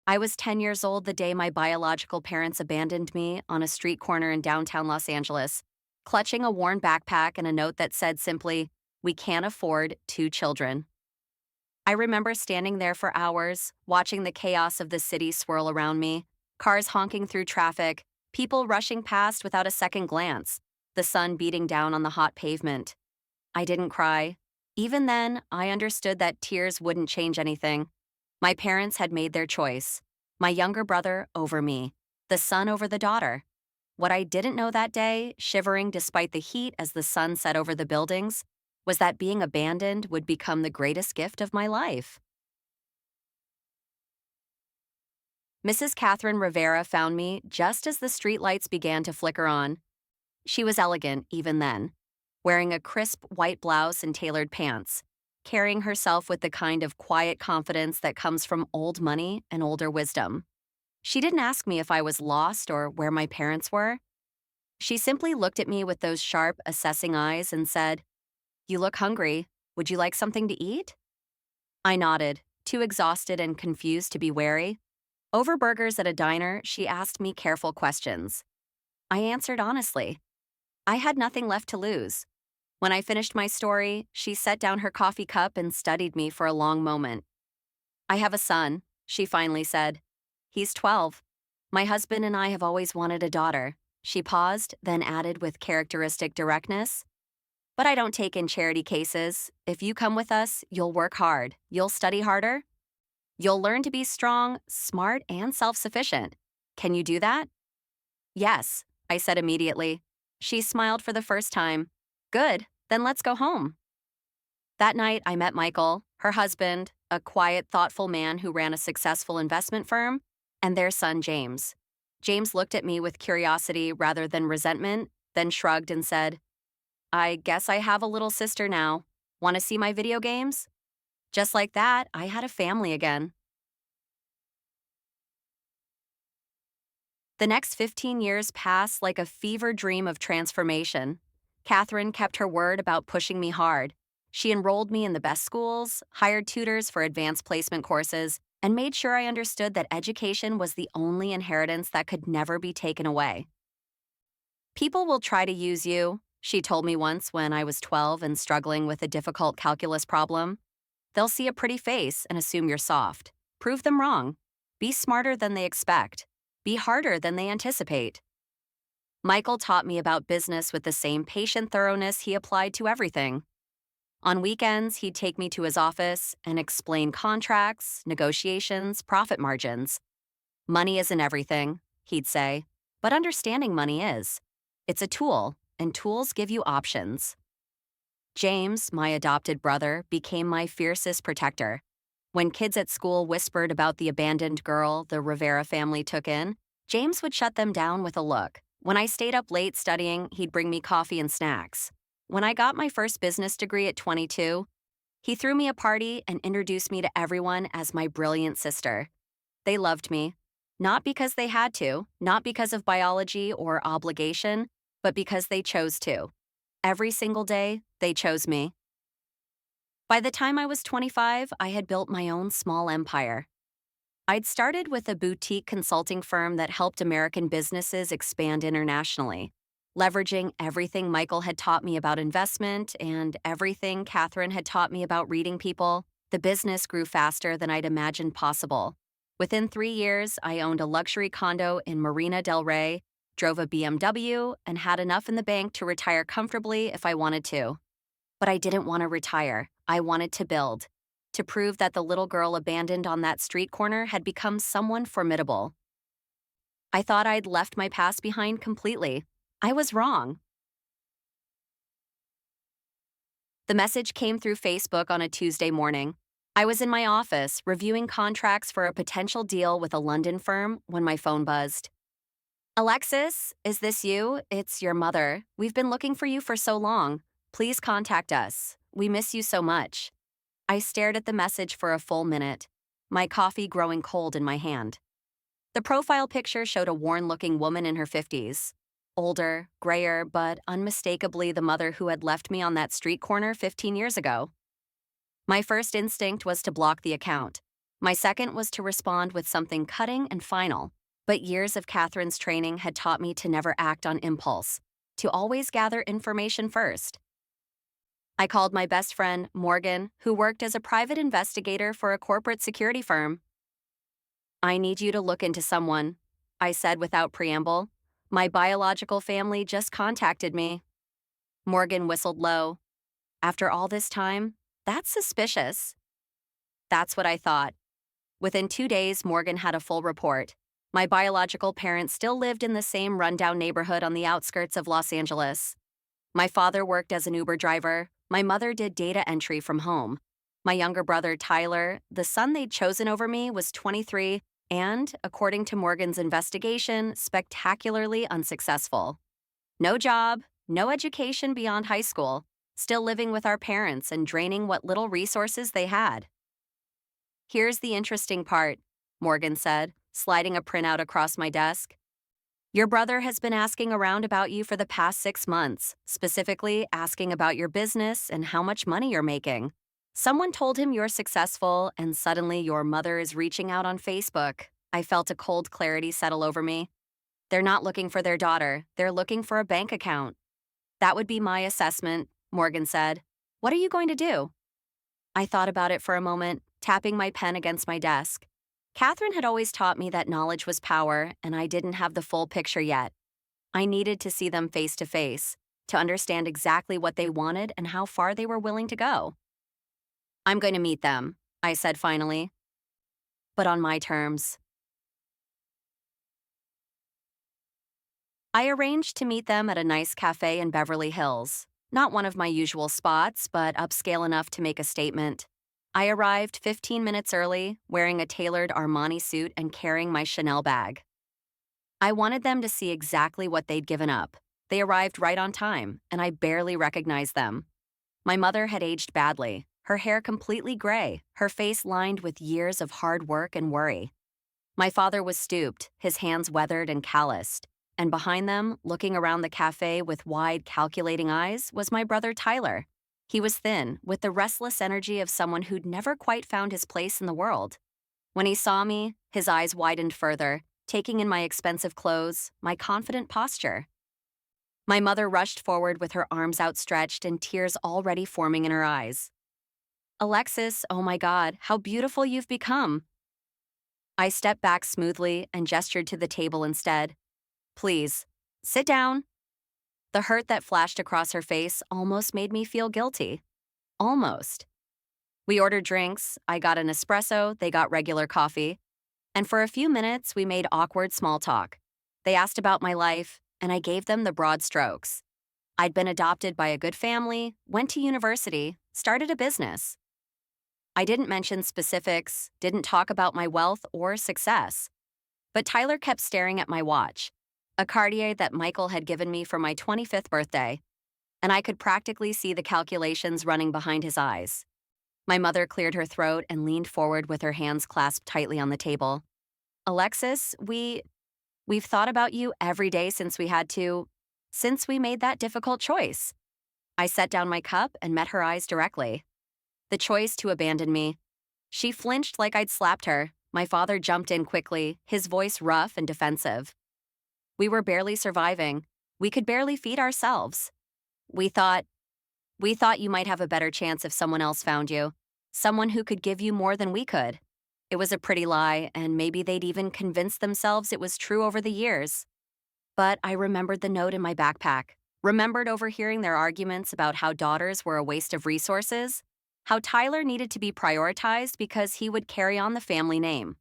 I was 10 years old the day my biological parents abandoned me on a street corner in downtown Los Angeles, clutching a worn backpack and a note that said simply, "We can't afford two children." I remember standing there for hours, watching the chaos of the city swirl around me, cars honking through traffic, people rushing past without a second glance, the sun beating down on the hot pavement. I didn't cry. Even then, I understood that tears wouldn't change anything. My parents had made their choice. My younger brother over me, the son over the daughter. What I didn't know that day, shivering despite the heat as the sun set over the buildings, was that being abandoned would become the greatest gift of my life. Mrs. Catherine Rivera found me just as the streetlights began to flicker on. She was elegant even then, wearing a crisp white blouse and tailored pants, carrying herself with the kind of quiet confidence that comes from old money and older wisdom. She didn't ask me if I was lost or where my parents were. She simply looked at me with those sharp, assessing eyes and said, "You look hungry. Would you like something to eat?" I nodded, too exhausted and confused to be wary. Over burgers at a diner, she asked me careful questions. I answered honestly. I had nothing left to lose. When I finished my story, she set down her coffee cup and studied me for a long moment. "I have a son," she finally said. "He's 12. My husband and I have always wanted a daughter." She paused, then added with characteristic directness, "But I don't take in charity cases. If you come with us, you'll work hard. You'll study harder. You'll learn to be strong, smart, and self-sufficient. Can you do that?" "Yes," I said immediately. She smiled for the first time. "Good, then let's go home." That night, I met Michael, her husband, a quiet, thoughtful man who ran a successful investment firm, and their son, James. James looked at me with curiosity rather than resentment, then shrugged and said, "I guess I have a little sister now. Want to see my video games?" Just like that, I had a family again. The next 15 years passed like a fever dream of transformation. Catherine kept her word about pushing me hard. She enrolled me in the best schools, hired tutors for advanced placement courses, and made sure I understood that education was the only inheritance that could never be taken away. "People will try to use you," she told me once when I was 12 and struggling with a difficult calculus problem. "They'll see a pretty face and assume you're soft. Prove them wrong. Be smarter than they expect. Be harder than they anticipate." Michael taught me about business with the same patient thoroughness he applied to everything. On weekends, he'd take me to his office and explain contracts, negotiations, profit margins. "Money isn't everything," he'd say, "but understanding money is. It's a tool, and tools give you options." James, my adopted brother, became my fiercest protector. When kids at school whispered about the abandoned girl the Rivera family took in, James would shut them down with a look. When I stayed up late studying, he'd bring me coffee and snacks. When I got my first business degree at 22, he threw me a party and introduced me to everyone as my brilliant sister. They loved me, not because they had to, not because of biology or obligation, but because they chose to. Every single day, they chose me. By the time I was 25, I had built my own small empire. I'd started with a boutique consulting firm that helped American businesses expand internationally, leveraging everything Michael had taught me about investment and everything Catherine had taught me about reading people. The business grew faster than I'd imagined possible. Within 3 years, I owned a luxury condo in Marina del Rey, drove a BMW, and had enough in the bank to retire comfortably if I wanted to. But I didn't want to retire. I wanted to build, to prove that the little girl abandoned on that street corner had become someone formidable. I thought I'd left my past behind completely. I was wrong. The message came through Facebook on a Tuesday morning. I was in my office reviewing contracts for a potential deal with a London firm when my phone buzzed. "Alexis, is this you? It's your mother. We've been looking for you for so long. Please contact us. We miss you so much." I stared at the message for a full minute, my coffee growing cold in my hand. The profile picture showed a worn-looking woman in her 50s. Older, grayer, but unmistakably the mother who had left me on that street corner 15 years ago. My first instinct was to block the account. My second was to respond with something cutting and final. But years of Catherine's training had taught me to never act on impulse, to always gather information first. I called my best friend, Morgan, who worked as a private investigator for a corporate security firm. I need you to look into someone, I said without preamble. My biological family just contacted me. Morgan whistled low. After all this time? That's suspicious. That's what I thought. Within 2 days, Morgan had a full report. My biological parents still lived in the same rundown neighborhood on the outskirts of Los Angeles. My father worked as an Uber driver. My mother did data entry from home. My younger brother, Tyler, the son they'd chosen over me, was 23 and, according to Morgan's investigation, spectacularly unsuccessful. No job, no education beyond high school, still living with our parents and draining what little resources they had. Here's the interesting part, Morgan said, sliding a printout across my desk. Your brother has been asking around about you for the past 6 months, specifically asking about your business and how much money you're making. Someone told him you're successful, and suddenly your mother is reaching out on Facebook. I felt a cold clarity settle over me. They're not looking for their daughter, they're looking for a bank account. That would be my assessment, Morgan said. What are you going to do? I thought about it for a moment, tapping my pen against my desk. Catherine had always taught me that knowledge was power, and I didn't have the full picture yet. I needed to see them face to face, to understand exactly what they wanted and how far they were willing to go. I'm going to meet them, I said finally. But on my terms. I arranged to meet them at a nice cafe in Beverly Hills. Not one of my usual spots, but upscale enough to make a statement. I arrived 15 minutes early, wearing a tailored Armani suit and carrying my Chanel bag. I wanted them to see exactly what they'd given up. They arrived right on time, and I barely recognized them. My mother had aged badly, her hair completely gray, her face lined with years of hard work and worry. My father was stooped, his hands weathered and calloused, and behind them, looking around the cafe with wide, calculating eyes, was my brother Tyler. He was thin, with the restless energy of someone who'd never quite found his place in the world. When he saw me, his eyes widened further, taking in my expensive clothes, my confident posture. My mother rushed forward with her arms outstretched and tears already forming in her eyes. Alexis, oh my God, how beautiful you've become. I stepped back smoothly and gestured to the table instead. Please, sit down. The hurt that flashed across her face almost made me feel guilty. Almost. We ordered drinks. I got an espresso, they got regular coffee. And for a few minutes, we made awkward small talk. They asked about my life, and I gave them the broad strokes. I'd been adopted by a good family, went to university, started a business. I didn't mention specifics, didn't talk about my wealth or success. But Tyler kept staring at my watch, a Cartier that Michael had given me for my 25th birthday, and I could practically see the calculations running behind his eyes. My mother cleared her throat and leaned forward with her hands clasped tightly on the table. Alexis, we've thought about you every day since we made that difficult choice. I set down my cup and met her eyes directly. The choice to abandon me. She flinched like I'd slapped her. My father jumped in quickly, his voice rough and defensive. We were barely surviving. We could barely feed ourselves. We thought you might have a better chance if someone else found you. Someone who could give you more than we could. It was a pretty lie, and maybe they'd even convinced themselves it was true over the years. But I remembered the note in my backpack, remembered overhearing their arguments about how daughters were a waste of resources, how Tyler needed to be prioritized because he would carry on the family name.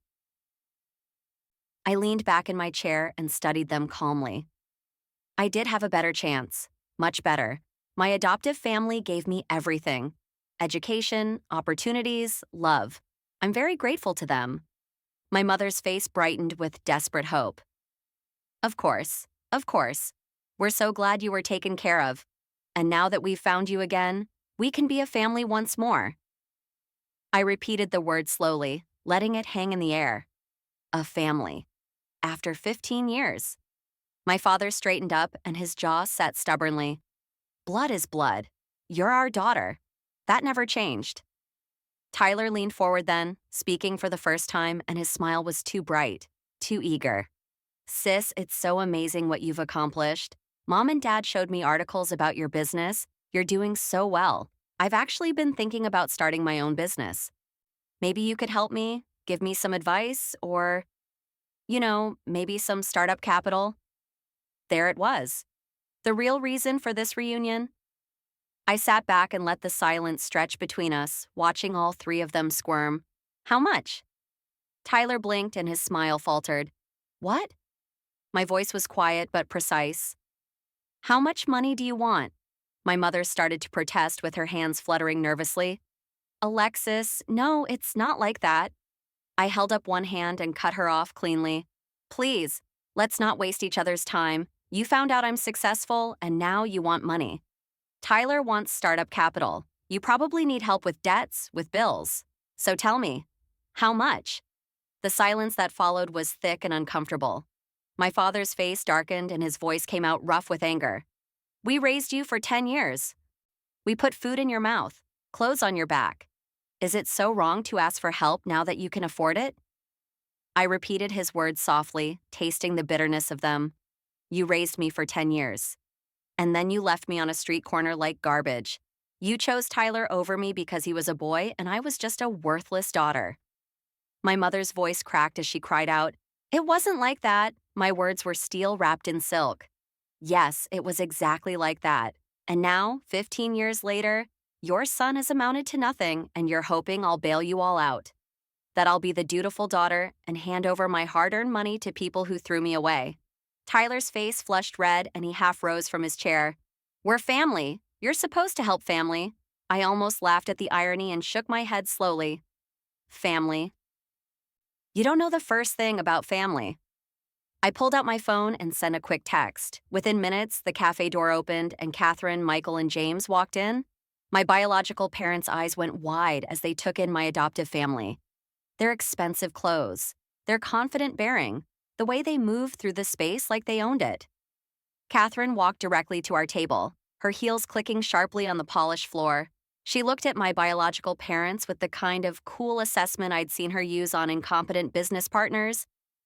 I leaned back in my chair and studied them calmly. I did have a better chance, much better. My adoptive family gave me everything. Education, opportunities, love. I'm very grateful to them. My mother's face brightened with desperate hope. Of course. We're so glad you were taken care of. And now that we've found you again, we can be a family once more. I repeated the word slowly, letting it hang in the air. A family. After 15 years. My father straightened up and his jaw set stubbornly. Blood is blood. You're our daughter. That never changed. Tyler leaned forward then, speaking for the first time, and his smile was too bright, too eager. Sis, it's so amazing what you've accomplished. Mom and Dad showed me articles about your business. You're doing so well. I've actually been thinking about starting my own business. Maybe you could help me, give me some advice, or, maybe some startup capital. There it was. The real reason for this reunion? I sat back and let the silence stretch between us, watching all three of them squirm. How much? Tyler blinked and his smile faltered. What? My voice was quiet but precise. How much money do you want? My mother started to protest with her hands fluttering nervously. Alexis, no, it's not like that. I held up one hand and cut her off cleanly. Please, let's not waste each other's time. You found out I'm successful, and now you want money. Tyler wants startup capital. You probably need help with debts, with bills. So tell me, how much? The silence that followed was thick and uncomfortable. My father's face darkened and his voice came out rough with anger. We raised you for 10 years. We put food in your mouth, clothes on your back. Is it so wrong to ask for help now that you can afford it? I repeated his words softly, tasting the bitterness of them. You raised me for 10 years. And then you left me on a street corner like garbage. You chose Tyler over me because he was a boy and I was just a worthless daughter. My mother's voice cracked as she cried out, It wasn't like that. My words were steel wrapped in silk. Yes, it was exactly like that. And now, 15 years later, your son has amounted to nothing and you're hoping I'll bail you all out. That I'll be the dutiful daughter and hand over my hard-earned money to people who threw me away. Tyler's face flushed red and he half rose from his chair. We're family. You're supposed to help family. I almost laughed at the irony and shook my head slowly. Family. You don't know the first thing about family. I pulled out my phone and sent a quick text. Within minutes, the cafe door opened and Catherine, Michael, and James walked in. My biological parents' eyes went wide as they took in my adoptive family. Their expensive clothes, their confident bearing, the way they moved through the space like they owned it. Catherine walked directly to our table, her heels clicking sharply on the polished floor. She looked at my biological parents with the kind of cool assessment I'd seen her use on incompetent business partners,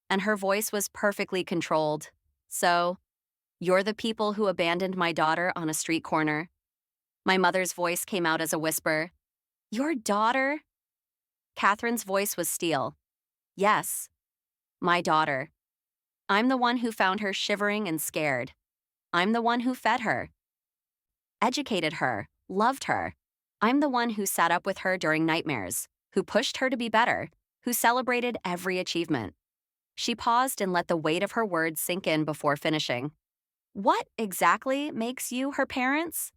and her voice was perfectly controlled. So, you're the people who abandoned my daughter on a street corner. My mother's voice came out as a whisper. Your daughter? Catherine's voice was steel. Yes, my daughter. I'm the one who found her shivering and scared. I'm the one who fed her, educated her, loved her. I'm the one who sat up with her during nightmares, who pushed her to be better, who celebrated every achievement. She paused and let the weight of her words sink in before finishing. What exactly makes you her parents?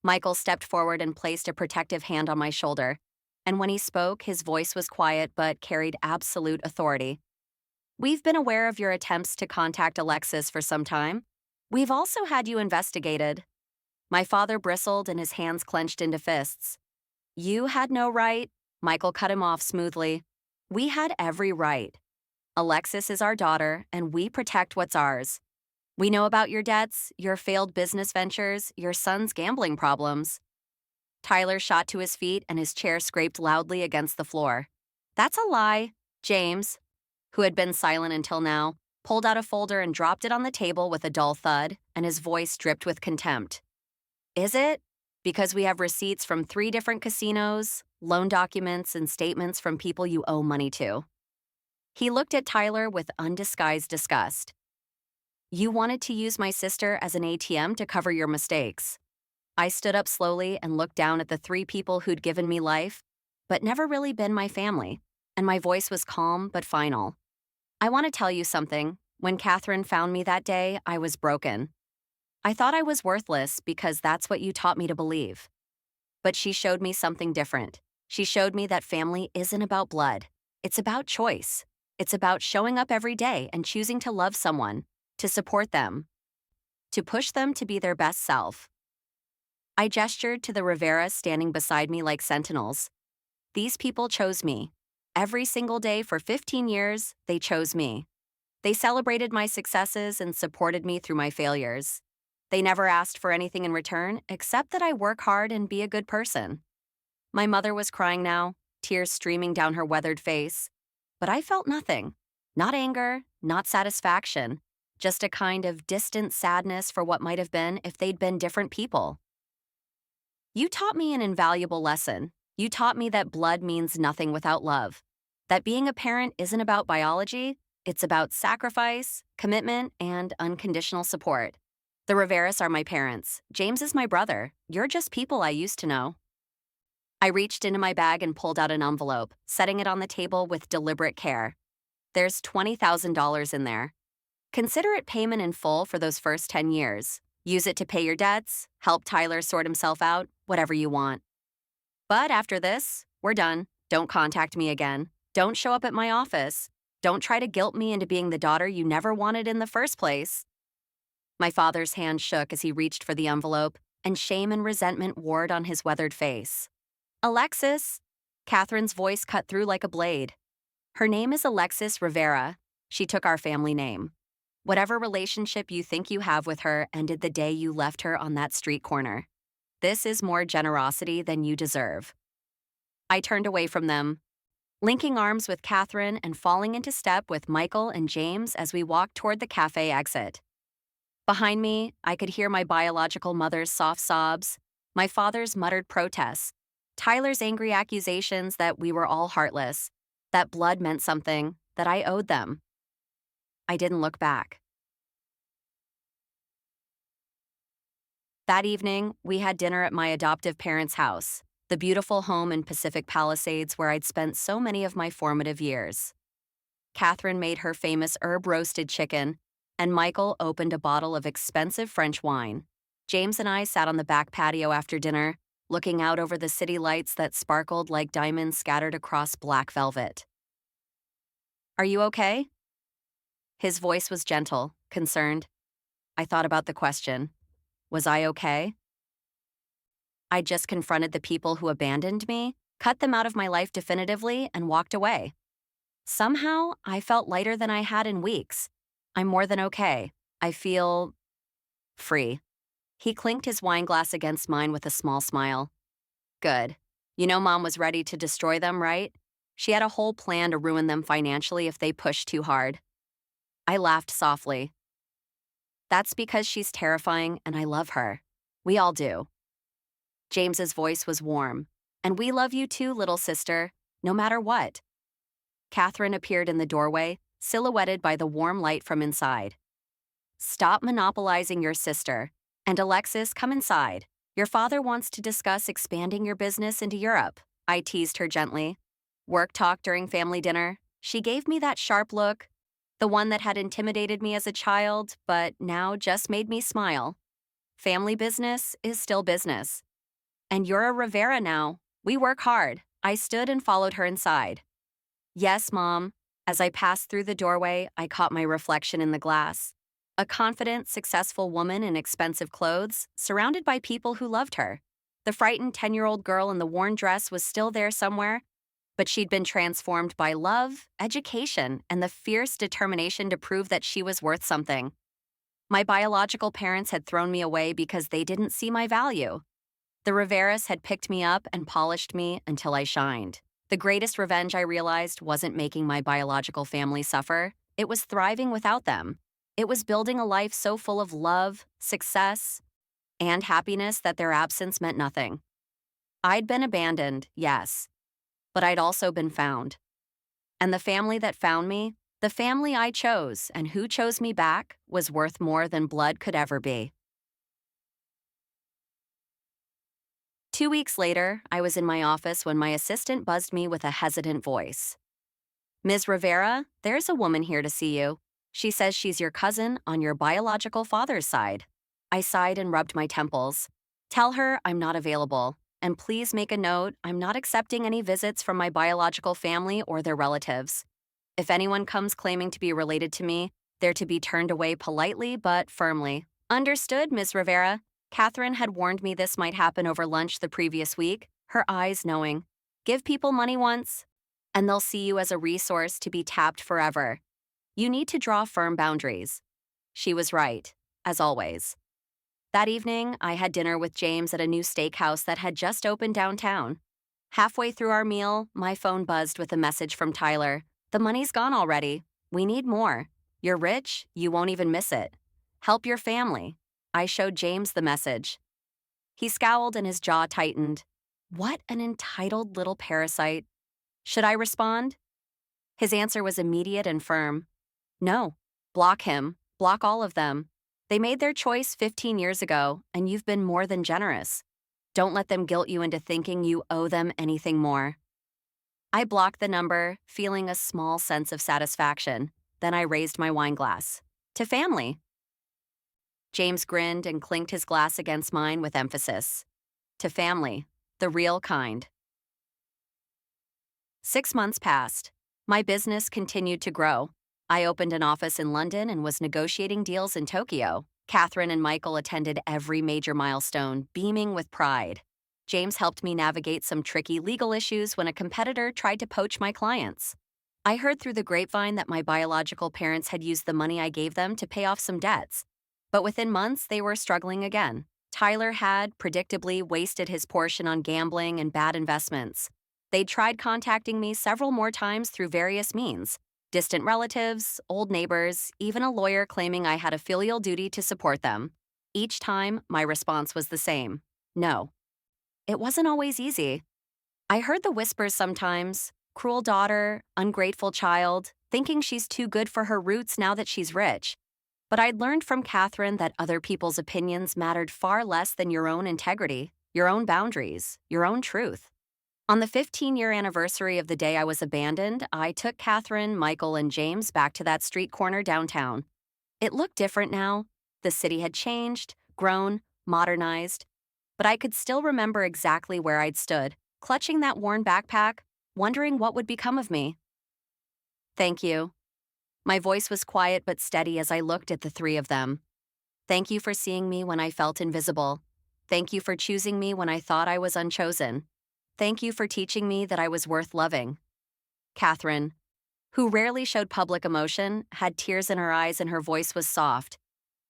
Michael stepped forward and placed a protective hand on my shoulder, and when he spoke, his voice was quiet but carried absolute authority. We've been aware of your attempts to contact Alexis for some time. We've also had you investigated. My father bristled and his hands clenched into fists. You had no right. Michael cut him off smoothly. We had every right. Alexis is our daughter, and we protect what's ours. We know about your debts, your failed business ventures, your son's gambling problems. Tyler shot to his feet and his chair scraped loudly against the floor. That's a lie. James, who had been silent until now, pulled out a folder and dropped it on the table with a dull thud, and his voice dripped with contempt. Is it? Because we have receipts from 3 different casinos, loan documents, and statements from people you owe money to. He looked at Tyler with undisguised disgust. You wanted to use my sister as an ATM to cover your mistakes. I stood up slowly and looked down at the 3 people who'd given me life, but never really been my family, and my voice was calm but final. I want to tell you something. When Catherine found me that day, I was broken. I thought I was worthless because that's what you taught me to believe. But she showed me something different. She showed me that family isn't about blood. It's about choice. It's about showing up every day and choosing to love someone, to support them, to push them to be their best self. I gestured to the Rivera standing beside me like sentinels. These people chose me. Every single day for 15 years, they chose me. They celebrated my successes and supported me through my failures. They never asked for anything in return except that I work hard and be a good person. My mother was crying now, tears streaming down her weathered face. But I felt nothing. Not anger, not satisfaction, just a kind of distant sadness for what might have been if they'd been different people. You taught me an invaluable lesson. You taught me that blood means nothing without love. That being a parent isn't about biology, it's about sacrifice, commitment, and unconditional support. The Riveras are my parents. James is my brother. You're just people I used to know. I reached into my bag and pulled out an envelope, setting it on the table with deliberate care. There's $20,000 in there. Consider it payment in full for those first 10 years. Use it to pay your debts, help Tyler sort himself out, whatever you want. But after this, we're done. Don't contact me again. Don't show up at my office. Don't try to guilt me into being the daughter you never wanted in the first place. My father's hand shook as he reached for the envelope, and shame and resentment warred on his weathered face. Alexis! Catherine's voice cut through like a blade. Her name is Alexis Rivera. She took our family name. Whatever relationship you think you have with her ended the day you left her on that street corner. This is more generosity than you deserve. I turned away from them, linking arms with Catherine and falling into step with Michael and James as we walked toward the cafe exit. Behind me, I could hear my biological mother's soft sobs, my father's muttered protests, Tyler's angry accusations that we were all heartless, that blood meant something, that I owed them. I didn't look back. That evening, we had dinner at my adoptive parents' house, the beautiful home in Pacific Palisades where I'd spent so many of my formative years. Catherine made her famous herb-roasted chicken, and Michael opened a bottle of expensive French wine. James and I sat on the back patio after dinner, looking out over the city lights that sparkled like diamonds scattered across black velvet. Are you okay? His voice was gentle, concerned. I thought about the question. Was I okay? I just confronted the people who abandoned me, cut them out of my life definitively, and walked away. Somehow, I felt lighter than I had in weeks. I'm more than okay. I feel free. He clinked his wine glass against mine with a small smile. Good. You know Mom was ready to destroy them, right? She had a whole plan to ruin them financially if they pushed too hard. I laughed softly. That's because she's terrifying and I love her. We all do. James's voice was warm. And we love you too, little sister, no matter what. Catherine appeared in the doorway, silhouetted by the warm light from inside. Stop monopolizing your sister. And Alexis, come inside. Your father wants to discuss expanding your business into Europe. I teased her gently. Work talk during family dinner. She gave me that sharp look, the one that had intimidated me as a child, but now just made me smile. Family business is still business. And you're a Rivera now. We work hard. I stood and followed her inside. Yes, Mom. As I passed through the doorway, I caught my reflection in the glass. A confident, successful woman in expensive clothes, surrounded by people who loved her. The frightened 10-year-old girl in the worn dress was still there somewhere, but she'd been transformed by love, education, and the fierce determination to prove that she was worth something. My biological parents had thrown me away because they didn't see my value. The Riveras had picked me up and polished me until I shined. The greatest revenge, I realized, wasn't making my biological family suffer. It was thriving without them. It was building a life so full of love, success, and happiness that their absence meant nothing. I'd been abandoned, yes, but I'd also been found. And the family that found me, the family I chose and who chose me back, was worth more than blood could ever be. 2 weeks later, I was in my office when my assistant buzzed me with a hesitant voice. Ms. Rivera, there's a woman here to see you. She says she's your cousin on your biological father's side. I sighed and rubbed my temples. Tell her I'm not available, and please make a note I'm not accepting any visits from my biological family or their relatives. If anyone comes claiming to be related to me, they're to be turned away politely but firmly. Understood, Ms. Rivera. Catherine had warned me this might happen over lunch the previous week, her eyes knowing. Give people money once, and they'll see you as a resource to be tapped forever. You need to draw firm boundaries. She was right, as always. That evening, I had dinner with James at a new steakhouse that had just opened downtown. Halfway through our meal, my phone buzzed with a message from Tyler. The money's gone already. We need more. You're rich, you won't even miss it. Help your family. I showed James the message. He scowled and his jaw tightened. What an entitled little parasite. Should I respond? His answer was immediate and firm. No. Block him. Block all of them. They made their choice 15 years ago, and you've been more than generous. Don't let them guilt you into thinking you owe them anything more. I blocked the number, feeling a small sense of satisfaction. Then I raised my wine glass. To family. James grinned and clinked his glass against mine with emphasis. To family. The real kind. 6 months passed. My business continued to grow. I opened an office in London and was negotiating deals in Tokyo. Catherine and Michael attended every major milestone, beaming with pride. James helped me navigate some tricky legal issues when a competitor tried to poach my clients. I heard through the grapevine that my biological parents had used the money I gave them to pay off some debts. But within months, they were struggling again. Tyler had, predictably, wasted his portion on gambling and bad investments. They'd tried contacting me several more times through various means. Distant relatives, old neighbors, even a lawyer claiming I had a filial duty to support them. Each time, my response was the same. No. It wasn't always easy. I heard the whispers sometimes. Cruel daughter, ungrateful child, thinking she's too good for her roots now that she's rich. But I'd learned from Catherine that other people's opinions mattered far less than your own integrity, your own boundaries, your own truth. On the 15-year anniversary of the day I was abandoned, I took Catherine, Michael, and James back to that street corner downtown. It looked different now. The city had changed, grown, modernized. But I could still remember exactly where I'd stood, clutching that worn backpack, wondering what would become of me. Thank you. My voice was quiet but steady as I looked at the three of them. Thank you for seeing me when I felt invisible. Thank you for choosing me when I thought I was unchosen. Thank you for teaching me that I was worth loving. Catherine, who rarely showed public emotion, had tears in her eyes and her voice was soft.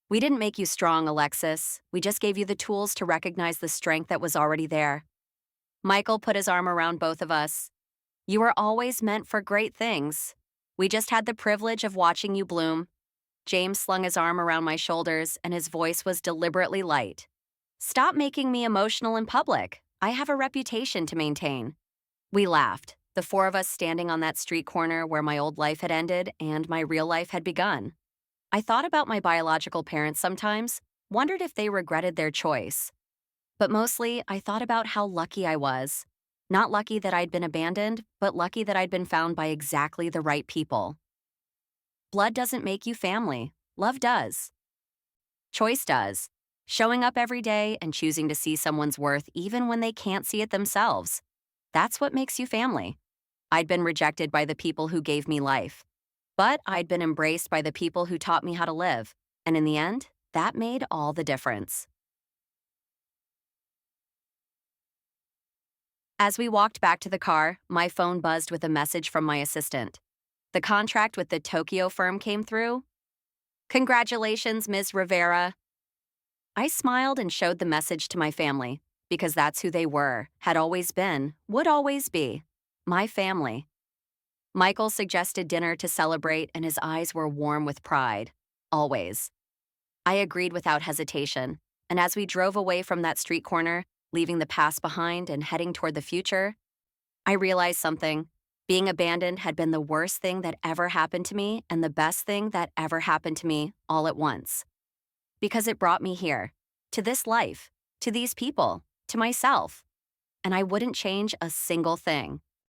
We didn't make you strong, Alexis. We just gave you the tools to recognize the strength that was already there. Michael put his arm around both of us. You were always meant for great things. We just had the privilege of watching you bloom. James slung his arm around my shoulders and his voice was deliberately light. Stop making me emotional in public. I have a reputation to maintain. We laughed, the four of us standing on that street corner where my old life had ended and my real life had begun. I thought about my biological parents sometimes, wondered if they regretted their choice. But mostly, I thought about how lucky I was. Not lucky that I'd been abandoned, but lucky that I'd been found by exactly the right people. Blood doesn't make you family. Love does. Choice does. Showing up every day and choosing to see someone's worth even when they can't see it themselves. That's what makes you family. I'd been rejected by the people who gave me life. But I'd been embraced by the people who taught me how to live. And in the end, that made all the difference. As we walked back to the car, my phone buzzed with a message from my assistant. The contract with the Tokyo firm came through. Congratulations, Ms. Rivera. I smiled and showed the message to my family, because that's who they were, had always been, would always be. My family. Michael suggested dinner to celebrate, and his eyes were warm with pride. Always. I agreed without hesitation, and as we drove away from that street corner, leaving the past behind and heading toward the future, I realized something. Being abandoned had been the worst thing that ever happened to me and the best thing that ever happened to me all at once. Because it brought me here, to this life, to these people, to myself. And I wouldn't change a single thing.